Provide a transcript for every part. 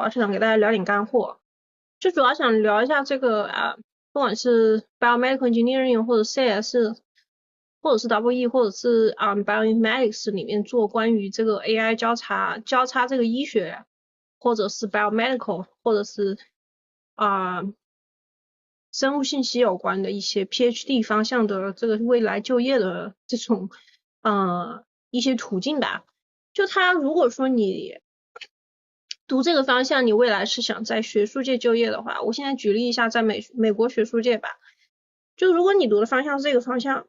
我是想给大家聊点干货，就主要想聊一下这个不管是 biomedical engineering 或者 CS，或者是 WE，或者是bioinformatics 里面做关于这个 AI 交叉这个医学，或者是 biomedical，或者是生物信息有关的一些 PhD 方向的这个未来就业的这种一些途径吧。就他如果说你读这个方向，你未来是想在学术界就业的话，我现在举例一下，在美国学术界吧，就如果你读的方向是这个方向，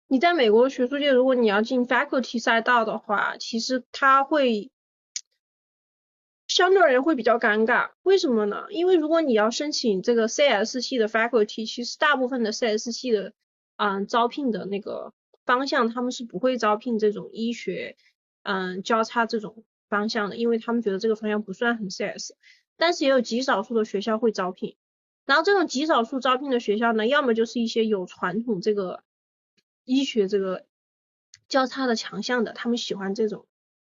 你在美国学术界，如果你要进 faculty 赛道的话，其实它会相对而言会比较尴尬。为什么呢？因为如果你要申请这个 CS 系的 faculty，其实大部分的 CS 系的招聘的那个方向，他们是不会招聘这种医学交叉这种方向的，因为他们觉得这个方向不算很 CS， 但是也有极少数的学校会招聘。然后这种极少数招聘的学校呢，要么就是一些有传统这个医学这个交叉的强项的，他们喜欢这种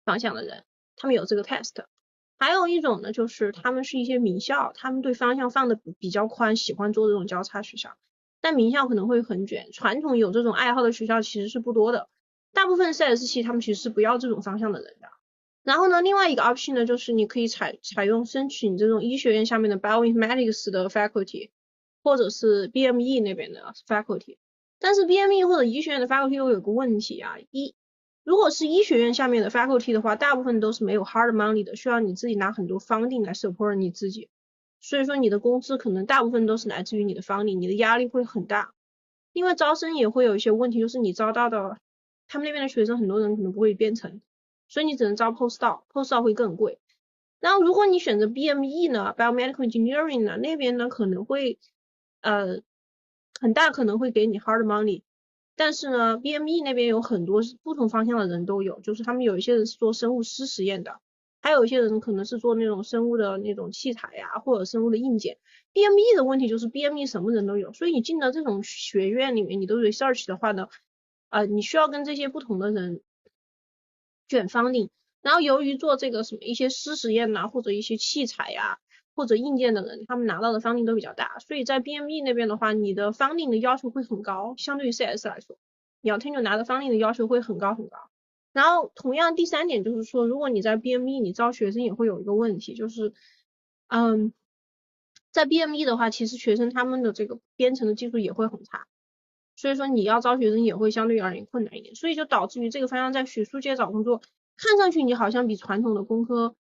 方向的人，他们有这个 test。还有一种呢，就是他们是一些名校，他们对方向放的比较宽，喜欢做这种交叉学校，但名校可能会很卷，传统有这种爱好的学校其实是不多的，大部分 CS 系他们其实是不要这种方向的人的。然后呢，另外一个 option 呢，就是你可以采用申请这种医学院下面的 bioinformatics 的 faculty， 或者是 BME 那边的 faculty。但是 BME 或者医学院的 faculty 又有个问题啊，如果是医学院下面的 faculty 的话，大部分都是没有 hard money 的，需要你自己拿很多 funding 来 support 你自己，所以说你的工资可能大部分都是来自于你的 funding， 你的压力会很大。另外招生也会有一些问题，就是你招到的他们那边的学生很多人可能不会编程，所以你只能招 postdoc 会更贵。然后如果你选择 BME 呢 biomedical engineering 呢，那边呢可能会很大可能会给你 hard money， 但是呢 BME 那边有很多不同方向的人都有，就是他们有一些人是做生物师实验的，还有一些人可能是做那种生物的那种器材呀，或者生物的硬件。BME 的问题就是 BME 什么人都有，所以你进到这种学院里面，你都 research 的话呢，你需要跟这些不同的人卷 funding， 然后由于做这个什么一些师实验呐，或者一些器材呀，或者硬件的人，他们拿到的 funding 都比较大，所以在 BME 那边的话，你的 funding 的要求会很高，相对于 CS 来说，你要 tenure 拿的 funding 的要求会很高很高。然后同样第三点就是说，如果你在 BME 你招学生也会有一个问题，就是在 BME 的话，其实学生他们的这个编程的技术也会很差，所以说你要招学生也会相对而言困难一点，所以就导致于这个方向在学术界找工作，看上去你好像比传统的工科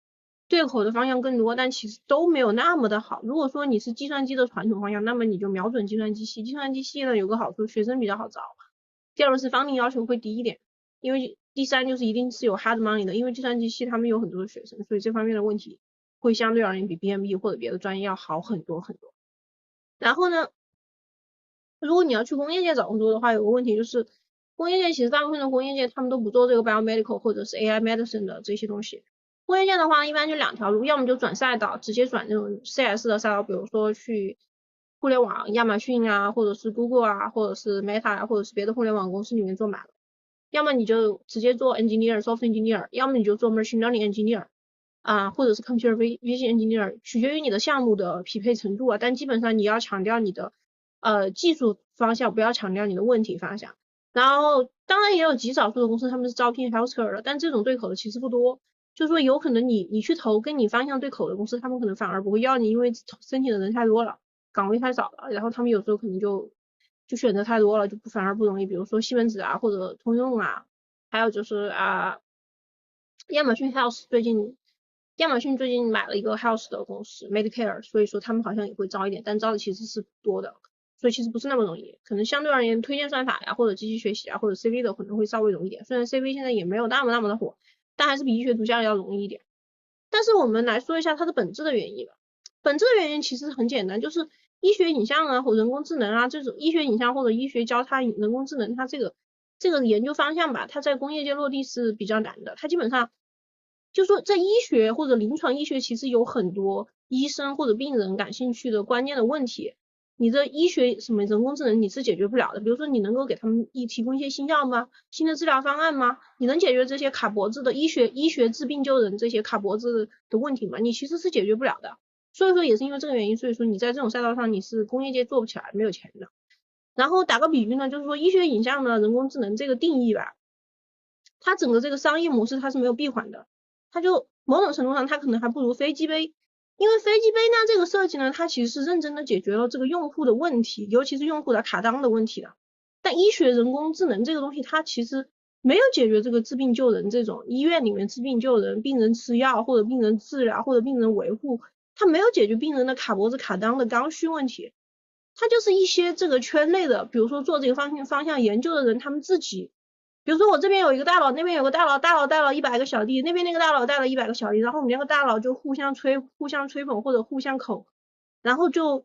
对口的方向更多，但其实都没有那么的好。如果说你是计算机的传统方向，那么你就瞄准计算机系。计算机系呢有个好处，学生比较好招。第二个是 funding 要求会低一点，因为第三就是一定是有 hard money 的，因为计算机系他们有很多的学生，所以这方面的问题会相对而言比 BME 或者别的专业要好很多很多。然后呢，如果你要去工业界找工作的话，有个问题就是，工业界其实大部分的工业界他们都不做这个 biomedical 或者是 AI medicine 的这些东西。工业界的话，一般就两条路，要么就转赛道，直接转那种 CS 的赛道，比如说去互联网，亚马逊啊，或者是 Google 啊，或者是 Meta 啊，或者是别的互联网公司里面做满了。要么你就直接做 engineer、software engineer，要么你就做 machine learning engineer 或者是 computer vision engineer，取决于你的项目的匹配程度啊，但基本上你要强调你的技术方向，不要强调你的问题方向。然后当然也有极少数的公司他们是招聘 healthcare 的，但这种对口的其实不多。就是说有可能你去投跟你方向对口的公司，他们可能反而不会要你，因为申请的人太多了，岗位太少了，然后他们有时候可能就选择太多了，就反而不容易。比如说西门子啊，或者通用啊，还有就是亚马逊 Health 亚马逊最近买了一个 Health 的公司 Medicare， 所以说他们好像也会招一点，但招的其实是不多的，所以其实不是那么容易。可能相对而言，推荐算法呀，或者机器学习啊，或者 CV 的可能会稍微容易点。虽然 CV 现在也没有那么的火，但还是比医学图像要容易一点。但是我们来说一下它的本质的原因吧。本质的原因其实很简单，就是医学影像啊，或人工智能啊，这种医学影像或者医学交叉人工智能，它这个研究方向吧，它在工业界落地是比较难的。它基本上就说在医学或者临床医学，其实有很多医生或者病人感兴趣的关键的问题，你这医学什么人工智能你是解决不了的。比如说你能够给他们提供一些新药吗？新的治疗方案吗？你能解决这些卡脖子的医学治病救人这些卡脖子的问题吗？你其实是解决不了的。所以说也是因为这个原因，所以说你在这种赛道上你是工业界做不起来，没有钱的。然后打个比喻呢，就是说医学影像的人工智能这个定义吧，它整个这个商业模式它是没有闭环的，它就某种程度上它可能还不如飞机杯。因为飞机杯呢这个设计呢，它其实是认真的解决了这个用户的问题，尤其是用户的卡当的问题的。但医学人工智能这个东西，它其实没有解决这个治病救人这种医院里面治病救人，病人吃药或者病人治疗或者病人维护，它没有解决病人的卡脖子卡裆的刚需问题。它就是一些这个圈内的，比如说做这个方向研究的人，他们自己，比如说我这边有一个大佬，那边有个大佬，大佬带了100个小弟，那边那个大佬带了100个小弟，然后我们两个大佬就互相吹捧或者互相口，然后就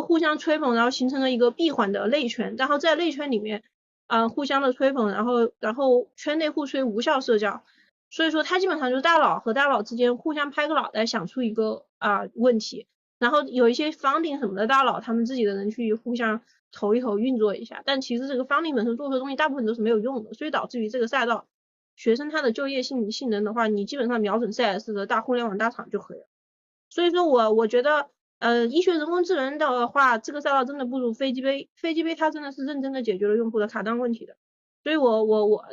互相吹捧，然后形成了一个闭环的内圈，然后在内圈里面互相的吹捧，然后圈内互吹无效社交。所以说它基本上就是大佬和大佬之间互相拍个脑袋想出一个问题，然后有一些 funding 什么的大佬他们自己的人去互相投一投运作一下，但其实这个 funding 本身做出的东西大部分都是没有用的，所以导致于这个赛道学生他的就业性能的话，你基本上瞄准 CS 的大互联网大厂就可以了。所以说我觉得医学人工智能的话，这个赛道真的不如飞机杯，飞机杯它真的是认真的解决了用户的卡单问题的。所以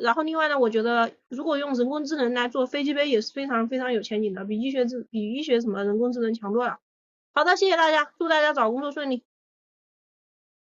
然后另外呢，我觉得如果用人工智能来做飞机杯也是非常非常有前景的，比医学什么人工智能强多了。好的，谢谢大家，祝大家找工作顺利。